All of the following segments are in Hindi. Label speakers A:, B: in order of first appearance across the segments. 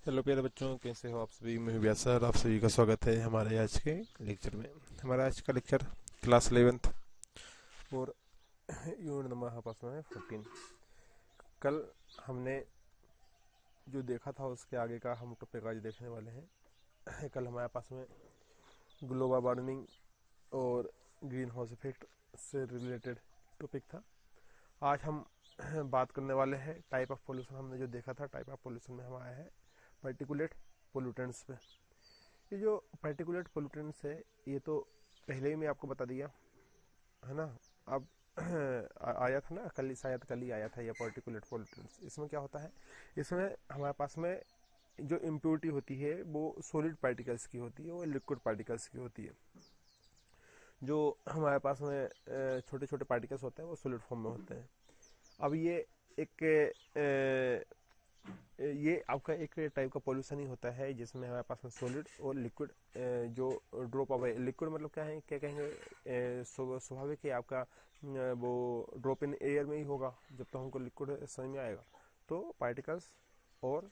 A: हेलो प्यारे बच्चों, कैसे हो आप सभी। मैं व्यास सर, आप सभी का स्वागत है हमारे आज के लेक्चर में। हमारा आज का लेक्चर क्लास 11th और यूनिट नंबर हमारे पास में है 14। कल हमने जो देखा था उसके आगे का हम टॉपिक आज देखने वाले हैं। कल हमारे पास में ग्लोबल वार्मिंग और ग्रीन हाउस इफेक्ट से रिलेटेड टॉपिक था। आज हम बात करने वाले हैं टाइप ऑफ पोल्यूशन। हमने जो देखा था टाइप ऑफ पोल्यूशन में हम आया है पार्टिकुलेट पोल्यूटेंट्स पे। ये जो पार्टिकुलेट पोल्यूटेंट्स है ये तो पहले ही मैं आपको बता दिया है ना। अब आया था ना, कल शायद कल ही आया था ये पार्टिकुलेट पोल्यूटेंट्स। इसमें क्या होता है, इसमें हमारे पास में जो इम्प्योरिटी होती है वो सॉलिड पार्टिकल्स की होती है, वो लिक्विड पार्टिकल्स की होती है। जो हमारे पास में छोटे छोटे पार्टिकल्स होते हैं वो सॉलिड फॉर्म में होते हैं। अब ये एक ये आपका एक टाइप का पॉल्यूशन ही होता है जिसमें हमारे पास में सॉलिड और लिक्विड जो ड्रॉप अवे। लिक्विड मतलब क्या है, क्या कहेंगे, स्वाभाविक है आपका वो ड्रॉप इन एयर में ही होगा जब तक हमको लिक्विड समझ में आएगा। तो पार्टिकल्स और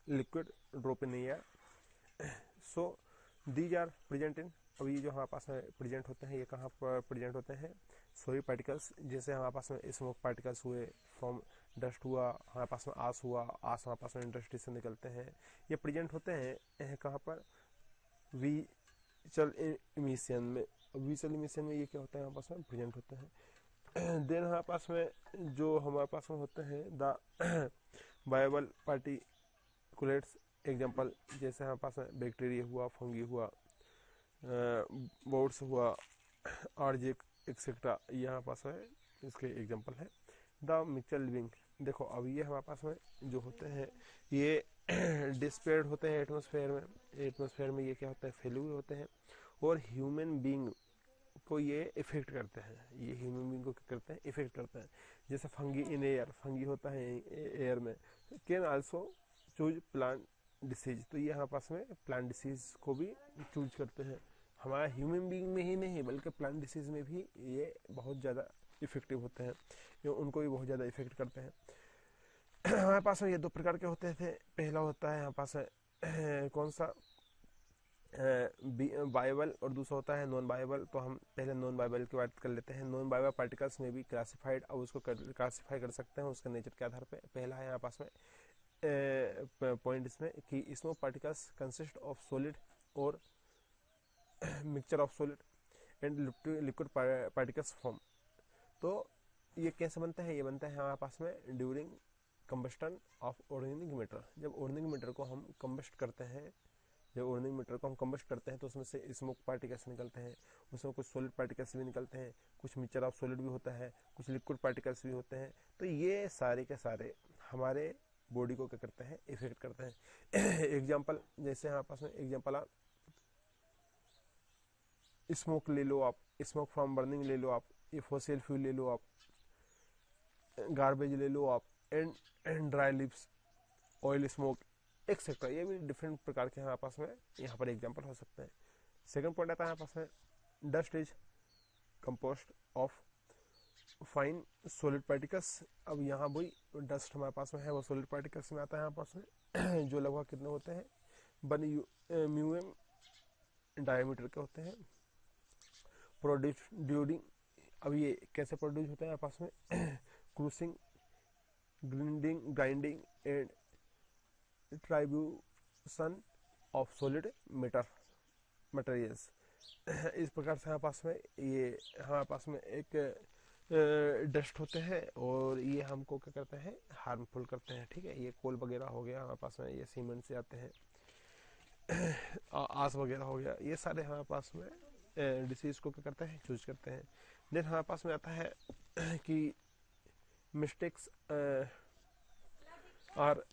A: liquid drop in air, so these are present in. अब ये जो हमारे पास में प्रेजेंट होते हैं ये कहाँ पर प्रेजेंट होते हैं, सॉलिड पार्टिकल्स। जैसे हमारे पास में स्मोक पार्टिकल्स हुए, फ्रॉम डस्ट हुआ, हमारे पास में आस हुआ, आस हमारे पास में इंडस्ट्री से निकलते हैं। ये प्रेजेंट होते हैं कहाँ पर, विचल इमिशन में। विचल इमिशन में ये क्या होता है, हमारे पास में प्रेजेंट होते हैं। देन हमारे पास में जो हमारे पास में होते हैं द बायोबल पार्टिकुलेट्स। एग्जांपल जैसे हमारे पास में बैक्टीरिया हुआ, फंगी हुआ, बोर्ड्स हुआ, आरजे एक्सेट्रा, ये हमारे पास में इसके एग्जांपल है। द मिक्सचर लिविंग, देखो अब ये हमारे पास में जो होते हैं ये डिस्पेयर्ड होते हैं एटमॉस्फेयर में। एटमॉस्फेयर में ये क्या होता है, फैले हुए होते हैं और ह्यूमन बींग को ये इफेक्ट करते हैं। ये ह्यूमन बींग को क्या करते हैं, इफेक्ट करते हैं। जैसे फंगी इन एयर, फंगी होता है एयर में। Can also choose plant disease, तो ये हमारे पास में प्लांट डिसीज को भी चूज करते हैं। हमारा ह्यूमन बींग में ही नहीं बल्कि प्लांट डिसीज में भी ये बहुत ज़्यादा इफेक्टिव होते हैं, ये उनको भी बहुत ज़्यादा इफेक्ट करते हैं। हमारे पास में ये दो प्रकार के होते थे। पहला होता है हमारे पास कौन सा, बायोबल, और दूसरा होता है नॉन बायोबल। तो हम पहले नॉन बायोबल की बात कर लेते हैं। नॉन बायोबल पार्टिकल्स में भी क्लासिफाइड, अब उसको क्लासिफाई कर सकते हैं उसके नेचर के आधार पे। पहला है यहाँ पास में पॉइंट इसमें कि small particles consist of solid और mixture of solid and liquid particles form. तो ये कैसे बनता है, ये बनता है हमारे पास में during combustion of organic matter. जब ऑर्गेनिक मैटर को हम कंबस्ट करते हैं, जब ऑर्गेनिक मैटर को हम कंबस्ट करते हैं तो उसमें से स्मोक पार्टिकल्स निकलते हैं, उसमें कुछ सॉलिड पार्टिकल्स भी निकलते हैं, कुछ मिक्सचर ऑफ सॉलिड भी होता है, कुछ लिक्विड पार्टिकल्स भी होते हैं। तो ये सारे के सारे हमारे बॉडी को क्या करते हैं, इफेक्ट करते हैं। एग्जाम्पल जैसे हमारे पास में एग्जाम्पल आप स्मोक ले लो, आप स्मोक फ्रॉम बर्निंग ले लो, आप ये फॉसिल फ्यूल ले लो, आप गार्बेज ले लो, आप and dry lips, oil smoke etcetera. ये भी डिफरेंट प्रकार के हमारे पास में यहाँ पर एग्जाम्पल हो सकते हैं। सेकंड पॉइंट आता है हमारे पास में dust is compost of fine solid particles. अब यहाँ वही डस्ट हमारे पास में है, वो सॉलिड पार्टिकल्स में आता है हमारे पास में, जो लगभग कितने होते हैं, 1 μm डायमीटर के होते हैं। प्रोड्यूस ड्यूरिंग, अब ये कैसे प्रोड्यूस होता है हमारे पास में, crushing, grinding and attrition of solid materials. इस प्रकार से हमारे पास में ये हमारे पास में एक डस्ट होते हैं और ये हमको क्या करते हैं, हार्मफुल करते हैं। ठीक है, ये कोल वगैरह हो गया हमारे पास में, ये सीमेंट से आते हैं, आस वगैरह हो गया, ये सारे हमारे पास में डिसीज को क्या करते हैं, चूज करते हैं। देन हमारे पास में आता है कि mists are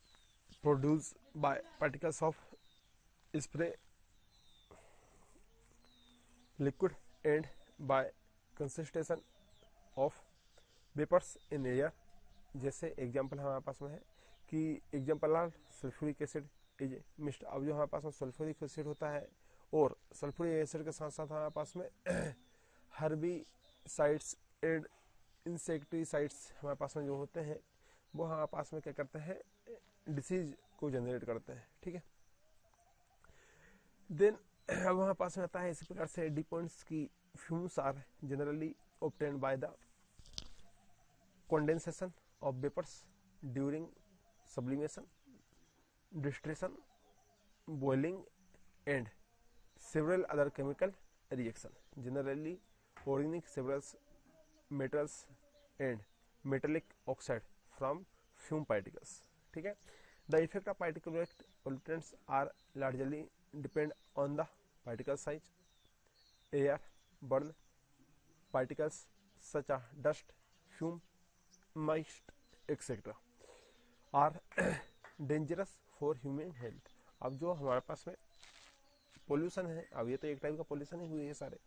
A: produce by particles of spray liquid and by condensation of vapours in air. जैसे एग्जांपल हमारे पास में है कि example are sulphuric acid is mist. अब जो हमारे पास में सल्फ्यूरिक एसिड होता है और सल्फ्यूरिक एसिड के साथ साथ हमारे पास में हर्बिसाइड्स एंड इंसेक्टिसाइड्स हमारे पास में जो होते हैं वो हमारे पास में क्या करते हैं, डिसीज को जनरेट करते हैं, ठीक है। देन वहाँ पास में आता है इसी प्रकार से डिपोनेंट्स की fumes are generally obtained by the condensation of vapors during sublimation, distillation, boiling and several other chemical reaction. Generally organic several metals and metallic oxide from fume particles. ठीक है। The effect of particulate pollutants are largely depend on the particle size, air, burn particles such as dust, fume, mist, etc. are dangerous for human health. अब जो हमारे पास में पोल्यूशन है, अब ये तो एक टाइप का पोल्यूशन ही हुई है सारे,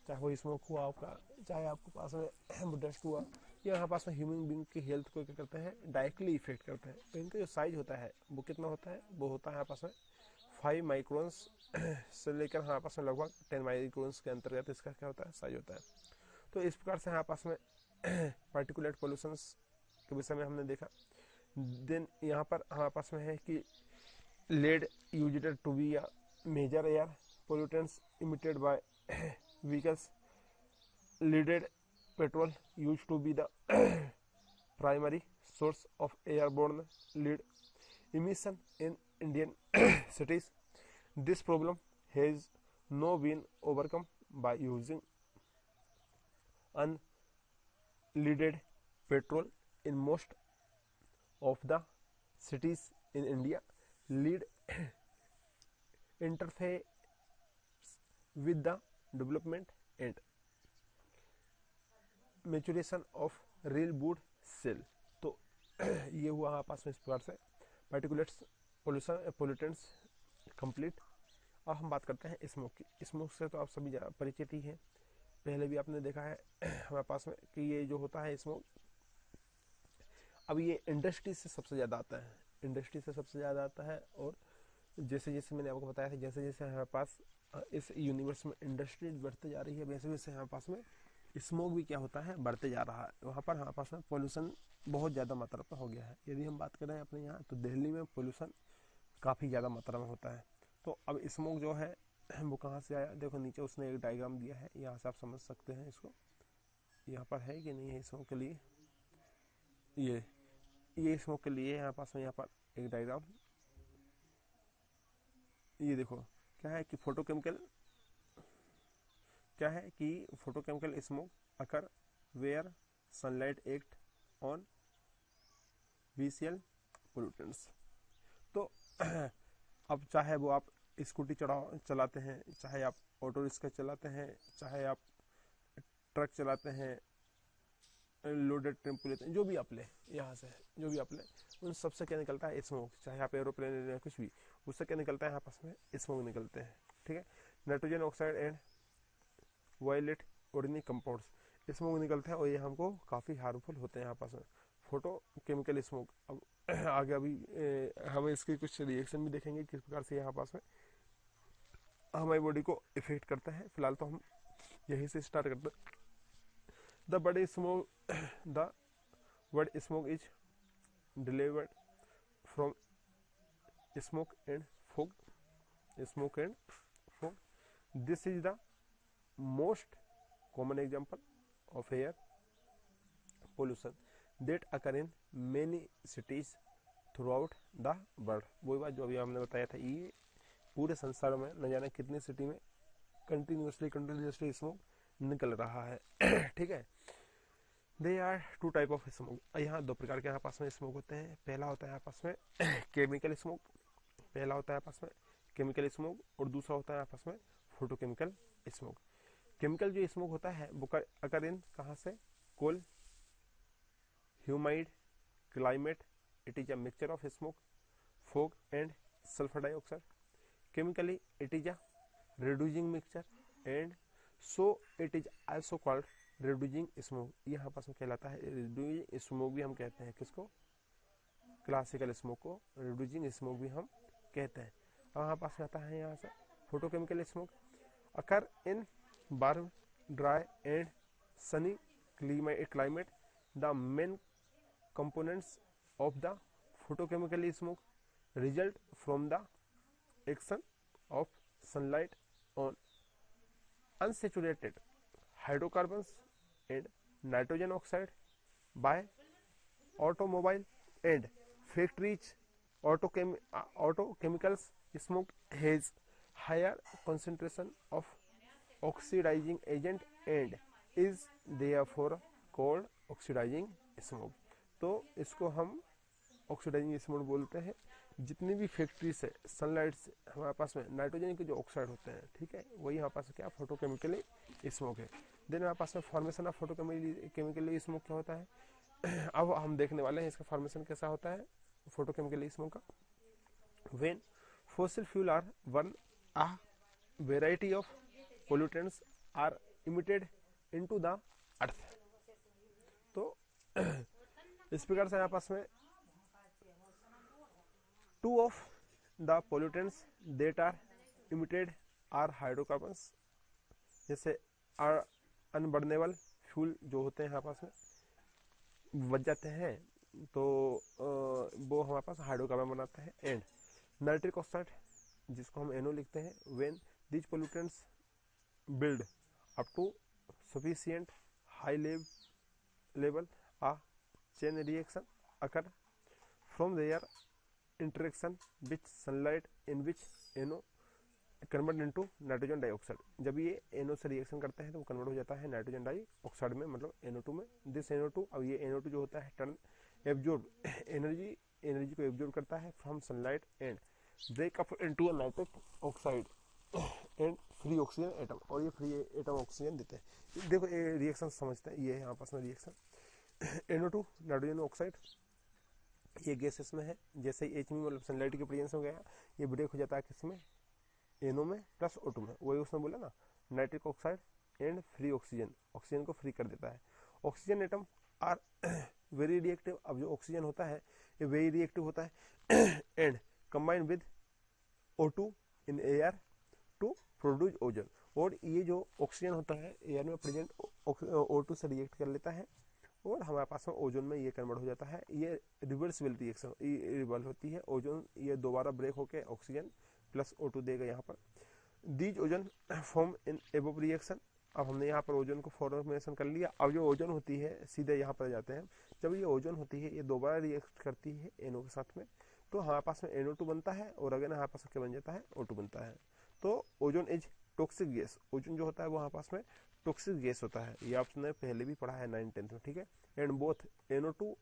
A: चाहे वो स्मोक हुआ आपका, चाहे आपके पास में डस्ट हुआ, ये यहाँ पास में ह्यूमन बींग की हेल्थ को क्या करते हैं, डायरेक्टली इफेक्ट करते हैं। तो इनका जो साइज होता है वो कितना होता है, वो होता है यहाँ पास में 5 माइक्रोन्स से लेकर हमारे पास में लगभग 10 माइक्रोन्स के अंतर्गत इसका क्या होता है, साइज होता है। तो इस प्रकार से हमारे पास में पार्टिकुलेट पोल्यूशंस के विषय में हमने देखा। देन यहाँ पर हमारे पास में है कि lead used to be a major air pollutants emitted by vehicles. Leaded petrol used to be the primary source of airborne lead emission in Indian cities. This problem has now been overcome by using unleaded petrol in most of the cities in India. Lead interface with the development and maturation of real wood cell. तो ये हुआ हमारे पास में इस प्रकार से पार्टिकुलेट्स पोल्यूटेंट्स कंप्लीट। अब हम बात करते हैं स्मोक की। स्मोक से तो आप सभी परिचित ही हैं, पहले भी आपने देखा है हमारे पास में कि ये जो होता है स्मोक, अब ये इंडस्ट्री से सबसे ज़्यादा आता है, इंडस्ट्री से सबसे ज़्यादा आता है। और जैसे जैसे मैंने आपको बताया था, जैसे जैसे हमारे पास इस यूनिवर्स में इंडस्ट्री बढ़ते जा रही है, वैसे वैसे हमारे पास में स्मोक भी क्या होता है, बढ़ते जा रहा है। वहाँ पर हमारे पास में पोल्यूशन बहुत ज़्यादा मात्रा पर हो गया है। यदि हम बात करें अपने यहाँ, तो दिल्ली में पोल्यूशन काफ़ी ज़्यादा मात्रा में होता है। तो अब स्मोक जो है वो कहाँ से आया, देखो नीचे उसने एक डायग्राम दिया है, यहाँ से आप समझ सकते हैं इसको। यहाँ पर है कि नहीं है स्मोक के लिए, ये स्मोक के लिए यहाँ पास में, यहाँ पर एक डायग्राम, ये देखो क्या है कि फोटोकेमिकल, क्या है कि photochemical smoke occur where sunlight act on visual pollutants. तो अब चाहे वो आप स्कूटी चलाते हैं, चाहे आप ऑटो रिक्शा चलाते हैं, चाहे आप ट्रक चलाते हैं, लोडेड टेम्पो लेते हैं, जो भी आप लें, यहाँ से जो भी आप लें, उन सबसे क्या निकलता है स्मोक। चाहे आप एरोप्लेन ले लें, कुछ भी, उससे क्या निकलता है, यहाँ पास में स्मोक निकलते हैं। ठीक है। Nitrogen oxide and violet organic compounds smoke निकलते हैं, और ये हमको काफ़ी हार्मफुल होते हैं यहाँ पास में। फोटो केमिकल स्मोक, अब आगे अभी हम इसके कुछ रिएक्शन भी देखेंगे किस प्रकार से यहाँ पास में हमारी बॉडी को इफेक्ट करता है। फिलहाल तो हम यहीं से स्टार्ट करते हैं। The word smoke is derived from smoke and fog. Smoke and fog. This is the most common example of air pollution that occur in many cities throughout the world. वही बात जो अभी हमने बताया था, ये पूरे संसार में न जाने कितनी सिटी में कंटिन्यूसली स्मोक निकल रहा है। ठीक है। They are two type of smoke. यहाँ दो प्रकार के यहाँ पास में स्मोक होते हैं। पहला होता है यहाँ पास में केमिकल स्मोक, पहला होता है यहाँ पास में केमिकल स्मोक, और दूसरा होता है यहाँ पास में फोटोकेमिकल स्मोक। केमिकल जो स्मोक होता है वो अगर इन कहाँ से, cool, humid climate, it is a mixture of smoke, fog and sulphur dioxide. Chemically it is a reducing mixture and so it is also called reducing smoke। यहाँ पास में कहलाता है reducing smoke भी हम कहते हैं किसको, क्लासिकल स्मोक को reducing smoke भी हम कहते हैं। और यहाँ पास में आता है यहाँ से photochemical smoke occur in warm, dry and sunny climate। The main components of the photochemical smoke result from the action of sunlight on unsaturated hydrocarbons and nitrogen oxide by automobile and factories. Autochemicals smoke has higher concentration of oxidizing agent and is therefore called oxidizing smoke. तो इसको हम ऑक्सीडाइजिंग स्मोक बोलते हैं। जितनी भी फैक्ट्री से सनलाइट से हमारे पास में नाइट्रोजन के जो ऑक्साइड होते हैं, ठीक है, वही हमारे पास क्या फोटोकेमिकली स्मोक है। देन हमारे पास में फॉर्मेशन ऑफ फोटोकेमिकली स्मोक क्या होता है, अब हम देखने वाले हैं इसका फॉर्मेशन कैसा होता है फोटोकेमिकली स्मोक का। When fossil fuel are burn a variety of pollutants are emitted into the earth. तो इस प्रकार से हमारे पास में two of the pollutants that are emitted are hydrocarbons, जैसे अनबर्नेबल फ्यूल जो होते हैं हमारे पास में बच जाते हैं तो वो हमारे पास हाइड्रोकार्बन बनाते हैं। एंड नाइट्रिक ऑक्साइड जिसको हम NO लिखते हैं, when these pollutants build up to sufficient high level a chain reaction occur from their interaction with sunlight in which NO convert into nitrogen dioxide. जब ये NO से रिएक्शन करते हैं तो वो कन्वर्ट हो जाता है नाइट्रोजन डाइऑक्साइड में, मतलब NO2 में। दिस NO2, अब ये NO2 जो होता है टर्न एब्जॉर्ब एनर्जी को एब्जॉर्ब करता है from sunlight and break up into a nitric oxide and free oxygen atom, और ये फ्री एटम ऑक्सीजन देते हैं। देखो ये रिएक्शन समझते हैं, ये है यहाँ पास में रिएक्शन NO2 नाइट्रोजन ऑक्साइड, ये गैसेस में है। जैसे ही H में मतलब सनलाइट के प्रेजेंस में गया, ये ब्रेक हो जाता है किसमें, NO में प्लस O2 में। वही उसने बोला ना, nitric oxide and free oxygen, oxygen को फ्री कर देता है। Oxygen atom are very reactive. अब जो ऑक्सीजन होता है ये वेरी रिएक्टिव होता है and combine with O2 in air to produce ozone. और ये जो ऑक्सीजन होता है एयर में प्रेजेंट O2 से रिएक्ट कर लेता है और हमारे पास में ओजोन में ये कन्वर्ट हो जाता है। ये रिवर्सिबल रिएक्शन रिवर्स होती है। ओजोन ये दोबारा ब्रेक होके ऑक्सीजन प्लस O2 देगा यहाँ पर। These ozone form in above reaction. अब हमने यहाँ पर ओजोन को फॉर्मेशन कर लिया। अब जो ओजोन होती है सीधे यहाँ पर जाते हैं। जब ये ओजोन होती है ये दोबारा रिएक्ट करती है NO के साथ में, तो हमारे पास में NO2 बनता है और अगर हमारे पास क्या बन जाता है, O2 बनता है। तो ozone is toxic gas. Ozone जो होता है वो हमारे पास में टॉक्सिक गैस होता है। ये आपने पहले भी पढ़ा है 9th-10th में, ठीक है। And both NO2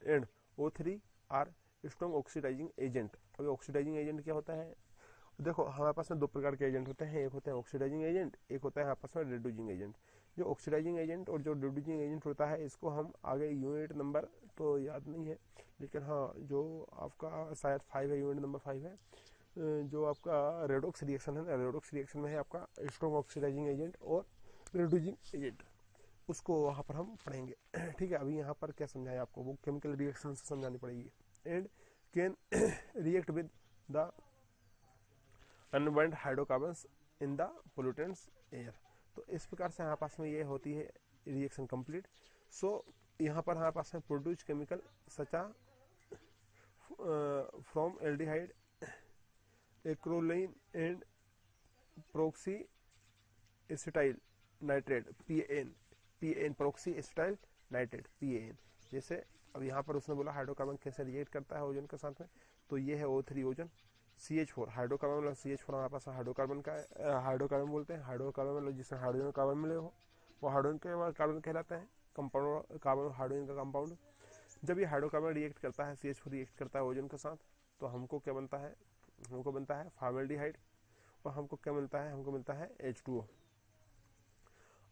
A: and O3 are strong oxidizing agent. अभी ऑक्सीडाइजिंग एजेंट क्या होता है, देखो हमारे पास में दो प्रकार के एजेंट होते हैं, एक होता है ऑक्सीडाइजिंग एजेंट, एक होता है हमारे पास में रिड्यूसिंग एजेंट। जो ऑक्सीडाइजिंग एजेंट और जो रिड्यूसिंग एजेंट होता है इसको हम आगे यूनिट नंबर तो याद नहीं है, लेकिन हाँ जो आपका शायद 5 है, यूनिट नंबर 5 है, जो आपका रेडॉक्स रिएक्शन है ना, रेडॉक्स रिएक्शन में है आपका स्ट्रॉन्ग ऑक्सीडाइजिंग एजेंट और रिड्यूसिंग एजेंट, उसको वहाँ पर हम पढ़ेंगे, ठीक है। अभी यहाँ पर क्या समझाया आपको, वो केमिकल रिएक्शन से समझानी पड़ेगी। And can react with the unburned hydrocarbons in the pollutants air. तो इस प्रकार से हमारे पास में ये होती है रिएक्शन कंप्लीट। सो यहाँ पर हमारे पास में produce chemical such as from aldehyde acrolein and peroxyacetyl nitrate PAN peroxyacetyl nitrate PAN। जैसे अब यहाँ पर उसने बोला हाइड्रोकार्बन कैसे रिएक्ट करता है ओजोन के साथ में, तो ये है O3 ओजोन, CH4 हाइड्रोकार्बन मतलब CH4 हमारे पास हाइड्रोकार्बन का हाइड्रोकार्बन बोलते हैं। हाइड्रोकार्बन मतलब जिसमें हाइड्रोजन कार्बन मिले हो वो हाइड्रोजन कार्बन कहलाता है, कंपाउंड कार्बन हाइड्रोजन का कंपाउंड। जब ये हाइड्रोकार्बन रिएक्ट करता है, CH4 रिएक्ट करता है ओजोन के साथ, तो हमको क्या बनता है, हमको बनता है फॉर्मेल्डिहाइड और हमको क्या मिलता है, हमको मिलता है H2O।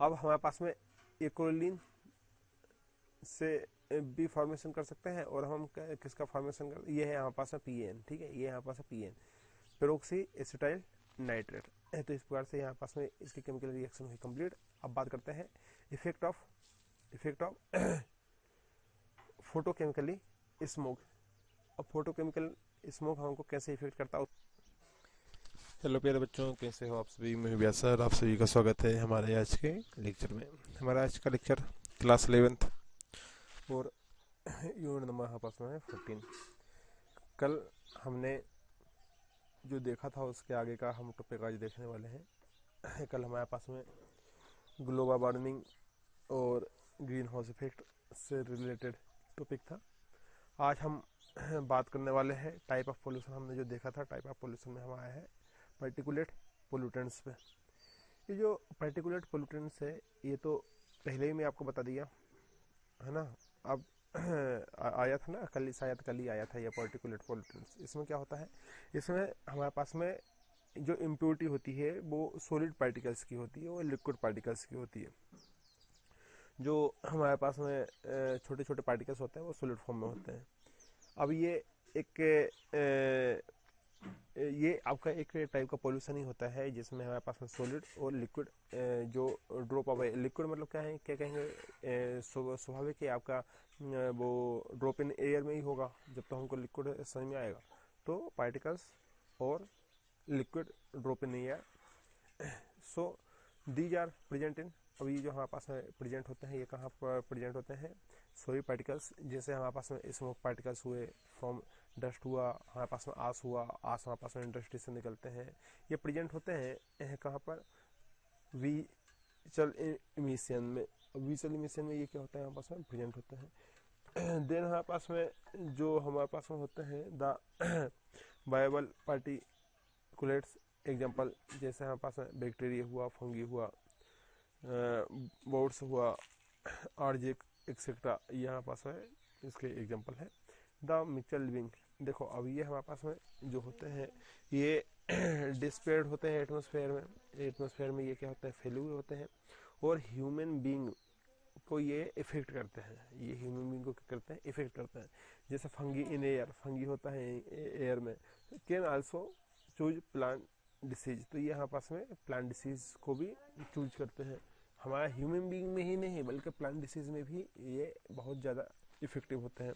A: अब हमारे पास में एक्रोलीन से भी फॉर्मेशन कर सकते हैं और हम किसका फॉर्मेशन कर, ये है हमारे पास में PAN, ठीक है, ये हमारे पास है PAN पेरोक्सी एसिटाइल नाइट्रेट। तो इस प्रकार से यहाँ पास में इसकी केमिकल रिएक्शन हुई कंप्लीट। अब बात करते हैं इफेक्ट ऑफ फोटोकेमिकली स्मोक। अब फोटोकेमिकल स्मोक हमको कैसे इफेक्ट करता है।
B: हेलो प्यारे बच्चों, कैसे हो आप सभी। मैं व्यास सर, आप सभी का स्वागत है हमारे आज के लेक्चर में। हमारा आज का लेक्चर क्लास 11th और यूनिट नंबर हमारे पास में है 14। कल
A: हमने जो देखा था उसके आगे का हम टॉपिक आज देखने वाले हैं। कल हमारे पास में ग्लोबल वार्मिंग और ग्रीन हाउस इफेक्ट से रिलेटेड टॉपिक था। आज हम बात करने वाले हैं टाइप ऑफ पोल्यूशन। हमने जो देखा था टाइप ऑफ पोल्यूशन में हम आया है पार्टिकुलेट पोल्यूटेंट्स पे। ये जो पार्टिकुलेट पोल्यूटेंट्स है ये तो पहले ही मैं आपको बता दिया है ना। अब आया था ना, कल शायद कल ही आया था ये पार्टिकुलेट पोल्यूटेंट्स। इसमें क्या होता है, इसमें हमारे पास में जो इम्प्योरिटी होती है वो सॉलिड पार्टिकल्स की होती है और लिक्विड पार्टिकल्स की होती है। जो हमारे पास में छोटे छोटे पार्टिकल्स होते हैं वो सॉलिड फॉर्म में होते हैं। अब ये आपका एक टाइप का पोल्यूशन ही होता है जिसमें हमारे पास में सॉलिड और लिक्विड जो ड्रॉप अवे। लिक्विड मतलब क्या है, क्या कहेंगे, स्वाभाविक है आपका वो ड्रॉप इन एयर में ही होगा। जब तो हमको लिक्विड समझ में आएगा तो पार्टिकल्स और liquid drop in air, so these are present in. अब ये जो हमारे पास में प्रेजेंट होते हैं ये कहाँ पर प्रेजेंट होते हैं, सॉलिड पार्टिकल्स। जैसे हमारे पास में स्मोक पार्टिकल्स हुए, फ्रॉम डस्ट हुआ, हमारे पास में आस हुआ, आस हमारे पास में इंडस्ट्री से निकलते हैं। ये प्रेजेंट होते हैं कहाँ पर, विजुअल इमिशन में। विजुअल इमिशन में ये क्या होता है, हमारे पास में प्रेजेंट होते हैं। देन हमारे पास में जो हमारे पास में होते हैं द वायबल पार्टिकुलेट्स। एग्जांपल जैसे हमारे पास में बैक्टीरिया हुआ, फंगी हुआ, बोर्ड्स हुआ, आर्जिक एक्सेट्रा, ये हमारे पास में इसके एग्जांपल है। द मिक्सचर लिविंग, देखो अब ये हमारे पास में जो होते हैं ये डिस्पेयर्ड होते हैं एटमॉस्फेयर में। एटमॉस्फेयर में ये क्या होते हैं, फैले हुए होते हैं और ह्यूमन बीइंग को ये इफेक्ट करते हैं। ये ह्यूमन बीइंग को क्या करते हैं, इफेक्ट करते हैं। जैसे फंगी इन एयर, फंगी होता है एयर में। Can also choose plant disease, तो ये हमारे पास में प्लांट डिसीज को भी चूज करते हैं। हमारा ह्यूमन बीइंग में ही नहीं बल्कि प्लांट डिसीज में भी ये बहुत ज़्यादा इफेक्टिव होते हैं,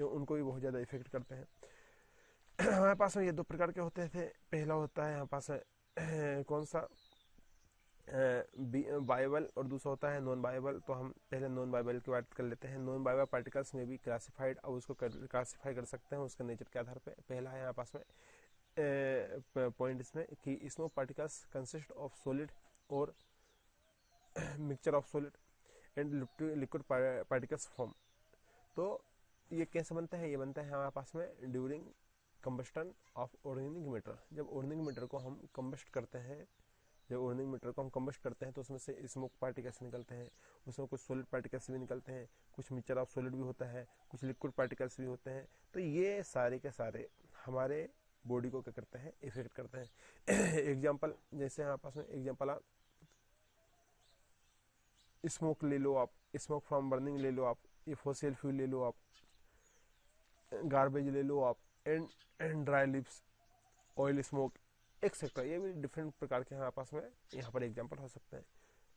A: ये उनको भी बहुत ज़्यादा इफेक्ट करते हैं। हमारे पास में ये दो प्रकार के होते थे। पहला होता है हमारे पास कौन सा, बायोबल, और दूसरा होता है नॉन बायोबल। तो हम पहले नॉन बायोबल की बात कर लेते हैं। नॉन बायोबल पार्टिकल्स में भी क्लासिफाइड, अब उसको क्लासिफाई कर सकते हैं उसके नेचर के आधार पे। पहला है हमारे पास में पॉइंट इसमें कि smoke particles consist of solid और mixture of solid and liquid particles form. तो ये कैसे बनता है, ये बनता है हमारे पास में during combustion of organic matter. जब ऑर्गेनिक मैटर को हम कंबस्ट करते हैं, जब ऑर्गेनिक मैटर को हम कंबस्ट करते हैं तो उसमें से स्मोक पार्टिकल्स निकलते हैं, उसमें कुछ सॉलिड पार्टिकल्स भी निकलते हैं, कुछ मिक्सचर ऑफ सॉलिड भी होता है, कुछ लिक्विड पार्टिकल्स भी होते हैं। तो ये सारे के सारे हमारे बॉडी को क्या करते हैं, इफेक्ट करते हैं। एग्जाम्पल जैसे हमारे पास में एग्जाम्पल स्मोक ले लो आप, स्मोक फ्रॉम बर्निंग ले लो आप, ये फॉसिल फ्यूल ले लो आप, गार्बेज ले लो आप, and dry lips, oil smoke etcetera. ये भी डिफरेंट प्रकार के हमारे पास में यहाँ पर एग्जाम्पल हो सकते हैं।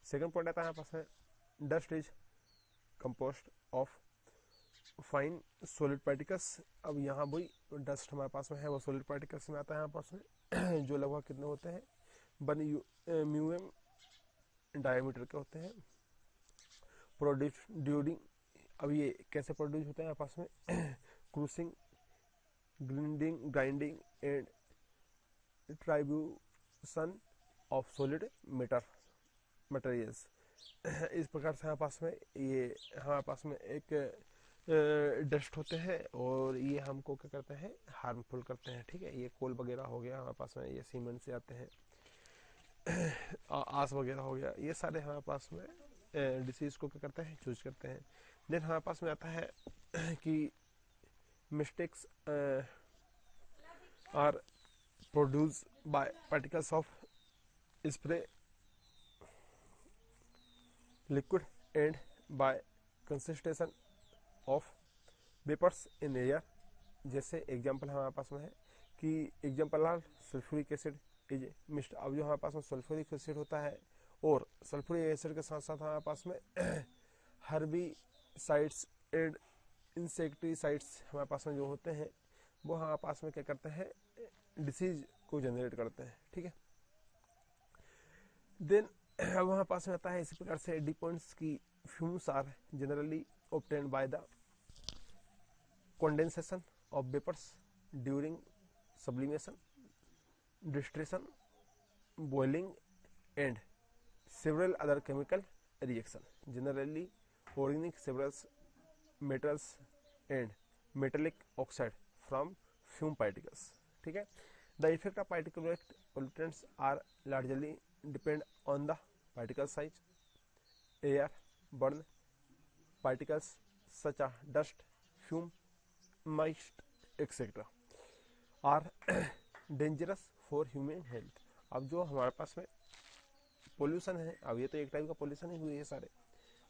A: सेकंड पॉइंट आता है हमारे पास में dust is compost of fine solid particles. अब यहाँ वही डस्ट हमारे पास में है वो सॉलिड पार्टिकल्स में आता है हमारे पास में, जो लगभग कितने होते हैं, 1 म्यूएम डायमीटर के होते हैं। प्रोड्यूस ड्यूरिंग, अब ये कैसे प्रोड्यूस होते हैं हमारे पास में, crushing, grinding and attrition of solid materials. इस प्रकार से हमारे पास में ये हमारे पास में एक डस्ट होते हैं और ये हमको क्या करते हैं, हार्मफुल करते हैं। ठीक है, ये कोल वगैरह हो गया हमारे पास में, ये सीमेंट से आते हैं, आस वगैरह हो गया, ये सारे हमारे पास में डिसीज को क्या करते हैं, चूज करते हैं। देन हमारे पास में आता है कि mists are produce by particles of spray liquid and by condensation of vapours in air. जैसे एग्जांपल हमारे पास में है कि example are sulphuric acid is mist. अब जो हमारे पास में सल्फ्यूरिक एसिड होता है और सल्फ्यूरिक एसिड के साथ साथ हमारे पास में हर्बिसाइड्स एंड इंसेक्टिसाइड्स हमारे पास में जो होते हैं वो हमारे पास में क्या करते हैं, डिसीज को जनरेट करते हैं। ठीक है, देन हमारे पास में आता है इसी प्रकार से डी पॉइंट्स की fumes are generally obtained by the condensation of vapors during sublimation, distillation, boiling, and several other chemical reaction. Generally, organic several metals and metallic oxide from fume particles. ठीक है. The effect of particulate pollutants are largely depend on the particle size, air, burn particles such as dust, fume, mist, etc. are dangerous for human health. अब जो हमारे पास में पोल्यूशन है, अब ये तो एक टाइप का पोल्यूशन ही हुई है सारे,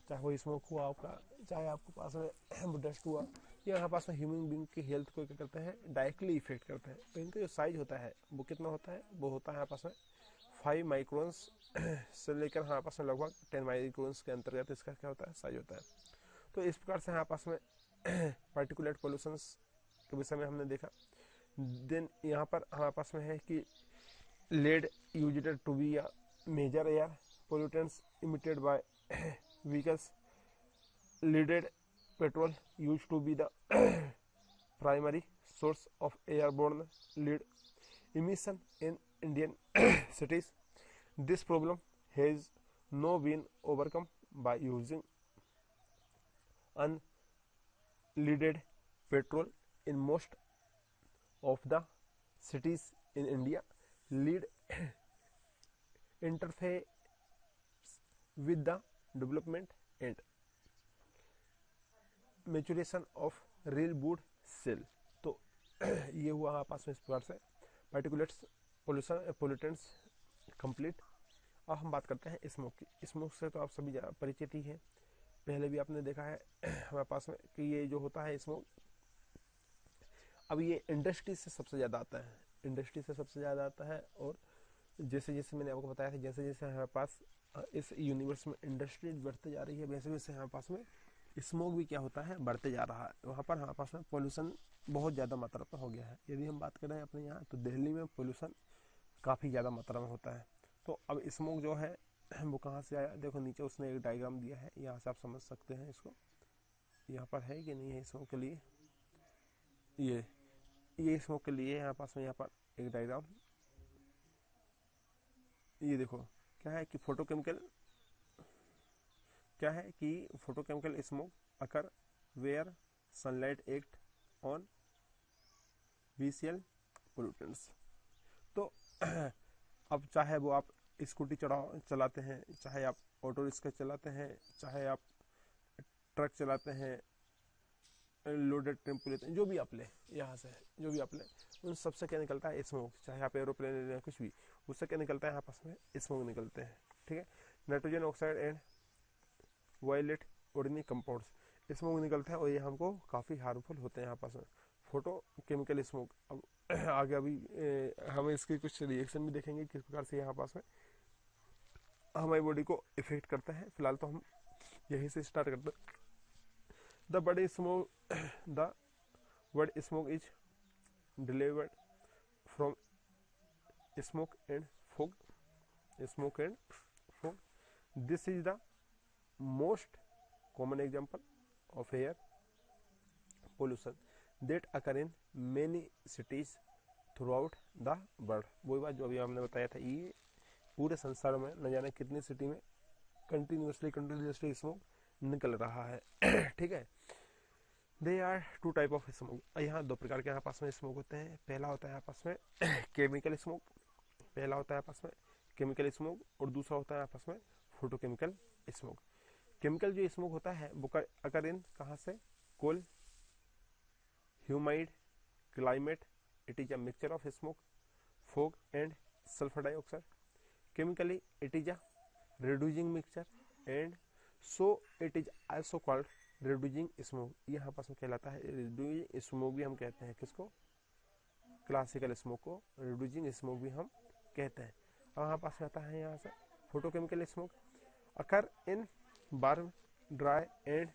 A: चाहे वो स्मोक हुआ आपका, चाहे आपके पास में डस्ट हुआ, ये हमारे पास में ह्यूमन बींग की हेल्थ को क्या करते हैं, डायरेक्टली इफेक्ट करते हैं. तो इनका जो साइज होता है वो कितना होता है, वो होता है हमारे पास में 5 माइक्रोन्स से लेकर हमारे पास में लगभग 10 माइक्रोन्स के अंतर्गत इसका क्या होता है, साइज होता है. तो इस प्रकार से हमारे पास में पार्टिकुलेट पोल्यूशन के विषय में हमने देखा. देन यहाँ पर हमारे पास में है कि lead used to be a major air pollutants emitted by vehicles. Leaded petrol used to be the primary source of airborne lead emission in Indian cities. This problem has now been overcome by using unleaded petrol in most of the cities in India. Lead interface with the development and maturation of railwood cell. तो ये हुआ हमारे पास में इस प्रकार से पार्टिकुलेट्स पोल्यूटेंट्स कंप्लीट. अब हम बात करते हैं स्मोक की. स्मोक से तो आप सभी परिचित ही हैं, पहले भी आपने देखा है हमारे पास में कि ये जो होता है स्मोक, अब ये इंडस्ट्री से सबसे ज़्यादा आता है, इंडस्ट्री से सबसे ज़्यादा आता है. और जैसे जैसे मैंने आपको बताया था, जैसे जैसे हमारे पास इस यूनिवर्स में इंडस्ट्री बढ़ते जा रही है, वैसे वैसे हमारे पास में स्मोक भी क्या होता है, बढ़ते जा रहा है. वहाँ पर हमारे पास में पोल्यूशन बहुत ज़्यादा मात्रा पर हो गया है. यदि हम बात करें अपने यहाँ, तो दिल्ली में पोल्यूशन काफ़ी ज़्यादा मात्रा में होता है. तो अब स्मोक जो है वो कहाँ से आया, देखो नीचे उसने एक डायग्राम दिया है, यहाँ से आप समझ सकते हैं इसको. यहाँ पर है कि नहीं है स्मोक के लिए, ये स्मोक के लिए यहाँ पास में, यहाँ पर एक डायग्राम, ये देखो क्या है कि फोटोकेमिकल, क्या है कि photochemical smoke occur where sunlight act on VCL pollutants. तो अब चाहे वो आप स्कूटी चलाते हैं, चाहे आप ऑटो रिक्शा चलाते हैं, चाहे आप ट्रक चलाते हैं, लोडेड टेम्पो लेते हैं, जो भी आप ले, यहाँ से जो भी आप ले, उन सबसे क्या निकलता है स्मोक. चाहे आप एरोप्लेन ले लें, कुछ भी, उससे क्या निकलता है यहाँ पास में स्मोक निकलते हैं. ठीक है. Nitrogen oxide and violet organic compounds smoke निकलता है, और ये हमको काफ़ी हार्मफुल होते हैं यहाँ पास में. फोटो केमिकल स्मोक, अब आगे अभी हम इसके कुछ रिएक्शन भी देखेंगे किस प्रकार से यहाँ पास में हमारी बॉडी को इफेक्ट करता है. फिलहाल तो हम यहीं से स्टार्ट करते हैं. The word smoke is derived from smoke and fog. Smoke and fog. This is the most common example of air pollution that occur in many cities throughout the world. वही बात जो अभी हमने बताया था, ये पूरे संसार में न जाने कितनी सिटी में कंटिन्यूसली स्मोक निकल रहा है. ठीक है. They are 2 type of smoke. यहाँ 2 प्रकार के यहाँ पास में स्मोक होते हैं. पहला होता है यहाँ पास में केमिकल स्मोक, पहला होता है यहाँ पास में केमिकल स्मोक, और दूसरा होता है यहाँ पास में फोटोकेमिकल स्मोक. केमिकल जो स्मोक होता है वो अकर इन कहाँ से, cool, humid climate. It is a mixture of smoke, fog and sulphur dioxide. Chemically it is a reducing mixture and so it is also called reducing smoke. यहाँ पास में कहलाता है reducing smoke भी हम कहते हैं किसको, क्लासिकल स्मोक को reducing smoke भी हम कहते हैं. और यहाँ पास आता है यहाँ से photochemical smoke occur in warm dry and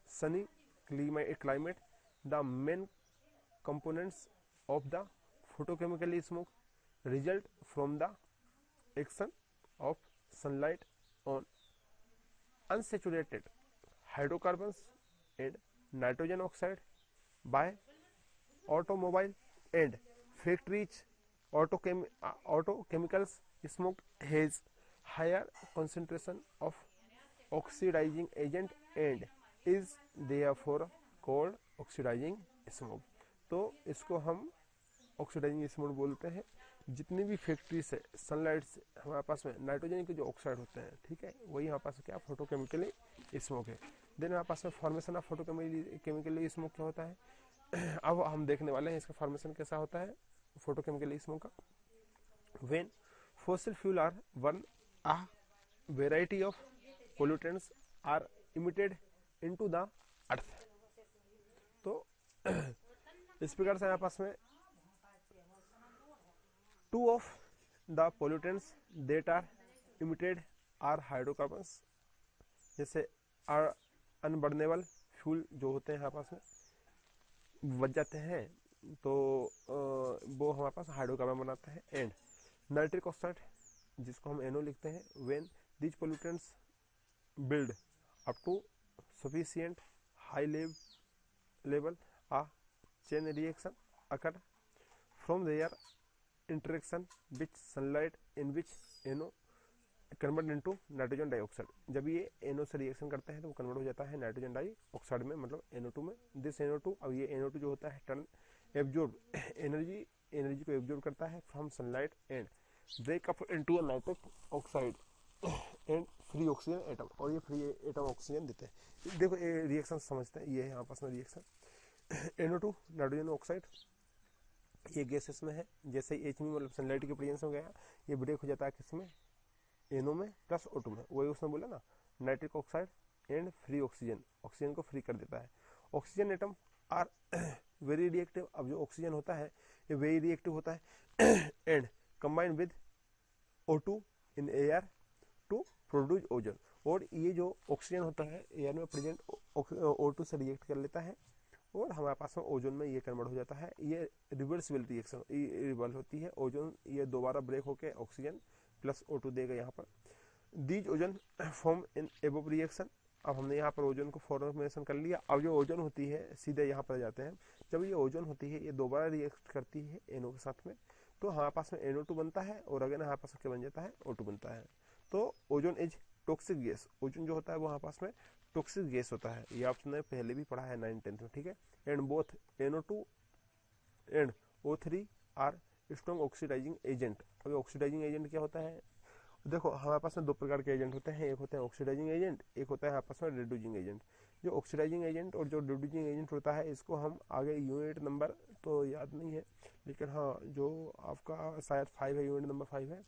A: sunny climate. The main components of the photochemical smoke result from the action of sunlight on unsaturated hydrocarbons and nitrogen oxide by automobile and factories autochemicals smoke has higher concentration of oxidizing agent and is therefore called oxidizing smoke। तो इसको हम ऑक्सीडाइजिंग स्मोक बोलते हैं। जितनी भी फैक्ट्री से सनलाइट से हमारे पास में नाइट्रोजन के जो ऑक्साइड होते हैं, ठीक है, वही हमारे पास क्या फोटोकेमिकली स्मोक है। देन हमारे पास में फॉर्मेशन ऑफ फोटोकेमिकली स्मोक क्या होता है अब हम देखने वाले हैं इसका फॉर्मेशन कैसा होता है फोटोकेमिकली स्मोक का। When fossil fuel are burn a variety of pollutants are emitted into the earth. तो इस प्रकार से हमारे पास में two of the pollutants that are emitted are hydrocarbons. जैसे आर अनबर्नेबल फ्यूल जो होते हैं हमारे पास में बच जाते हैं तो वो हमारे पास हाइड्रोकार्बन बनाते हैं। एंड नाइट्रिक ऑक्साइड जिसको हम NO लिखते हैं। When these pollutants build up to sufficient high level a chain reaction occur from their interaction with sunlight in which NO convert into nitrogen dioxide. जब ये NO से रिएक्शन करते हैं तो वो कन्वर्ट हो जाता है नाइट्रोजन डाइऑक्साइड में, मतलब NO2 में। दिस NO2 अब ये NO2 जो होता है टर्न एब्जॉर्ब एनर्जी को एब्जॉर्ब करता है from sunlight and break up into a nitric oxide and free oxygen atom, और ये फ्री एटम ऑक्सीजन देते हैं। देखो ये रिएक्शन समझते हैं, ये है यहाँ पास में रिएक्शन। NO2 नाइट्रोजन ऑक्साइड ये गैसेस में है। जैसे H में मतलब सनलाइट के प्रेजेंस में गया ये ब्रेक हो जाता है किसमें NO में प्लस O2 में। वही उसने बोला ना nitric oxide and free oxygen, oxygen को फ्री कर देता है। Oxygen atom are very reactive. अब जो ऑक्सीजन होता है ये वेरी रिएक्टिव होता है and combine with O2 in air to produce ozone. और ये जो ऑक्सीजन होता है एयर में प्रेजेंट O2 से रिएक्ट कर लेता है और हमारे पास में ओजोन में ये कन्वर्ट हो जाता है। ये रिवर्सिबल रिएक्शन रिवर्स होती है। ओजोन ये दोबारा ब्रेक होकर ऑक्सीजन प्लस O2 देगा यहाँ पर। These ozone form in above reaction. अब हमने यहाँ पर ओजोन को फॉर्मेशन कर लिया। अब जो ओजोन होती है सीधे यहाँ पर जाते हैं। जब ये ओजोन होती है ये दोबारा रिएक्ट करती है NO के साथ में, तो हमारे पास में NO2 बनता है और अगर हमारे पास क्या बन जाता है O2 बनता है। तो ozone is toxic gas. Ozone जो होता है वो हमारे पास में टॉक्सिक गैस होता है। ये आपने पहले भी पढ़ा है 9th-10th में, ठीक है। And both NO2 and O3 are strong oxidizing agent. अब ऑक्सीडाइजिंग एजेंट क्या होता है देखो हमारे पास में दो प्रकार के एजेंट होते हैं, एक होता है ऑक्सीडाइजिंग एजेंट, एक होता है हमारे पास में रिड्यूसिंग एजेंट। जो ऑक्सीडाइजिंग एजेंट और जो रिड्यूसिंग एजेंट होता है इसको हम आगे यूनिट नंबर तो याद नहीं है लेकिन हाँ जो आपका शायद 5 है, यूनिट नंबर 5 है,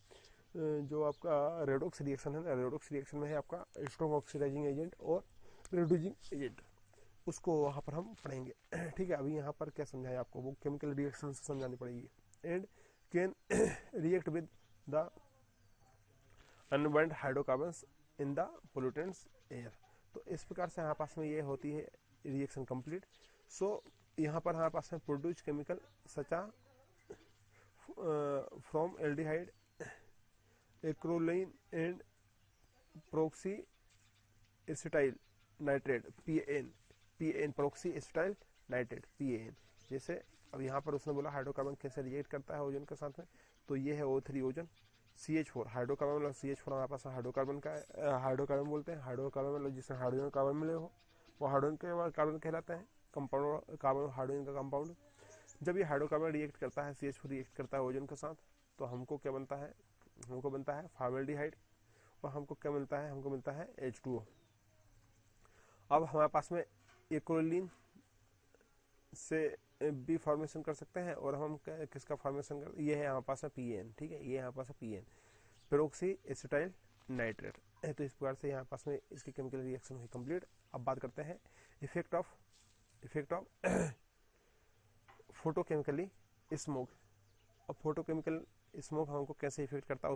A: जो आपका रेडॉक्स रिएक्शन है ना, रेडॉक्स रिएक्शन में है आपका स्ट्रॉन्ग ऑक्सीडाइजिंग एजेंट और रिड्यूसिंग एजेंट, उसको वहाँ पर हम पढ़ेंगे। ठीक है, अभी यहाँ पर क्या समझाया आपको वो केमिकल रिएक्शन से समझानी पड़ेगी। And can react with the unburned hydrocarbons in the pollutants air. तो इस प्रकार से हमारे पास में ये होती है रिएक्शन कंप्लीट। सो यहाँ पर हमारे पास में produce chemical such as formaldehyde acrolein and peroxyacetyl nitrate PAN peroxyacetyl nitrate PAN। जैसे अब यहाँ पर उसने बोला हाइड्रोकार्बन कैसे रिएक्ट करता है ओजोन के साथ में, तो ये है O3 ओजोन, CH4 हाइड्रोकार्बन मतलब CH4 हमारे पास हाइड्रोकार्बन का हाइड्रोकार्बन बोलते हैं। हाइड्रोकार्बन मतलब जिसमें हाइड्रोजन कार्बन मिले हो वो हाइड्रोजन के कार्बन कहलाता है, कंपाउंड कार्बन हाइड्रोजन का कंपाउंड। जब ये हाइड्रोकार्बन रिएक्ट करता है CH4 रिएक्ट करता है ओजोन के साथ तो हमको क्या बनता है, हमको बनता है फॉर्मेल्डिहाइड और हमको क्या मिलता है, हमको मिलता है H2O। अब हमारे पास में एक्रोलीन से भी फॉर्मेशन कर सकते हैं और हम किसका फॉर्मेशन कर, ये है हमारे पास में PAN, ठीक है, ये हमारे पास है PAN पेरोक्सी एसिटाइल नाइट्रेट। तो इस प्रकार से यहाँ पास में इसकी केमिकल रिएक्शन हुई कंप्लीट। अब बात करते हैं इफेक्ट ऑफ फोटोकेमिकली स्मोक। अब फोटोकेमिकल स्मोक हमको कैसे इफेक्ट करता है